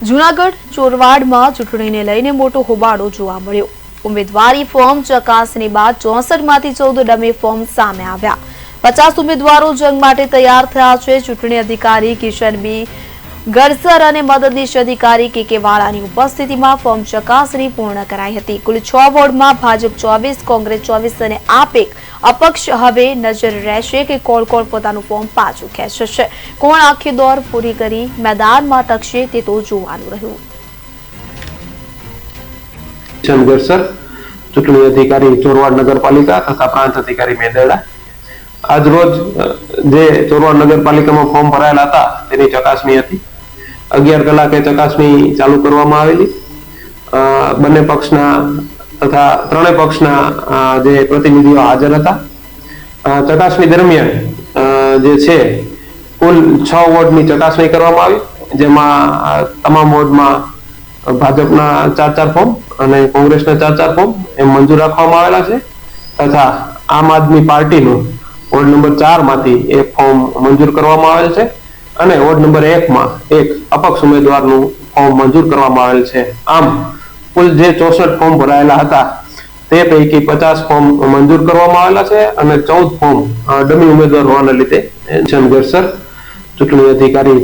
જૂનાગઢ ચોરવાડમાં ચૂંટણીને લઈને મોટો હોબાળો જોવા મળ્યો। ઉમેદવારી ફોર્મ ચકાસણી બાદ 64 માંથી 14 ડમી ફોર્મ સામે આવ્યા। 50 ઉમેદવારો જંગ માટે તૈયાર થયા છે। ચૂંટણી અધિકારી કિશન બી ગરસર અને મદદનીશ અધિકારી કે વાળાની ઉપસ્થિતિમાં ફોર્મ ચકાસણી પૂર્ણ કરાઈ હતી। કુલ 6 વોર્ડમાં ભાજપ 24, કોંગ્રેસ 24 અને આપ એક અપક્ષ। હવે નજર રહેશે કે કોણ પોતાનું ફોર્મ પાછું ખેંચશે, કોણ આખી દોર પૂરી કરી મેદાનમાં ટકશે તે તો જોવાનું રહ્યું। ચૂંટણી અધિકારી ચોરવાડ નગરપાલિકા તથા પ્રાંત અધિકારી મેદરડા આજ રોજ જે ચોરવાડ નગરપાલિકામાં ફોર્મ ભરાયેલા હતા તેની ચકાસણી હતી। 11 કલાકે ચકાસણી ચાલુ કરવામાં આવેલી। બંને પક્ષના તથા ત્રણેય પક્ષના જે પ્રતિનિધિઓ હાજર હતા। ચકાસણી દરમિયાન જે છે કુલ 6 વોર્ડની ચકાસણી કરવામાં આવી, જેમાં તમામ વોર્ડમાં ભાજપના 4 ફોર્મ અને કોંગ્રેસના 4 ફોર્મ એમ મંજૂર રાખવામાં આવેલા છે, તથા આમ આદમી પાર્ટીનું વોર્ડ નંબર 4 માંથી એક ફોર્મ મંજૂર કરવામાં આવેલ છે અને વોર્ડ નંબર 1 માં એક અપક્ષ ઉમેદવારનું ફોર્મ મંજૂર કરવામાં આવેલ છે। આમ કુલ જે 64 ફોર્મ ભરાયેલા હતા તે પૈકી 50 ફોર્મ મંજૂર કરવામાં આવેલા છે અને 14 ફોર્મ ડમી ઉમેદવાર હોવાના લીધે ચૂંટણી અધિકારી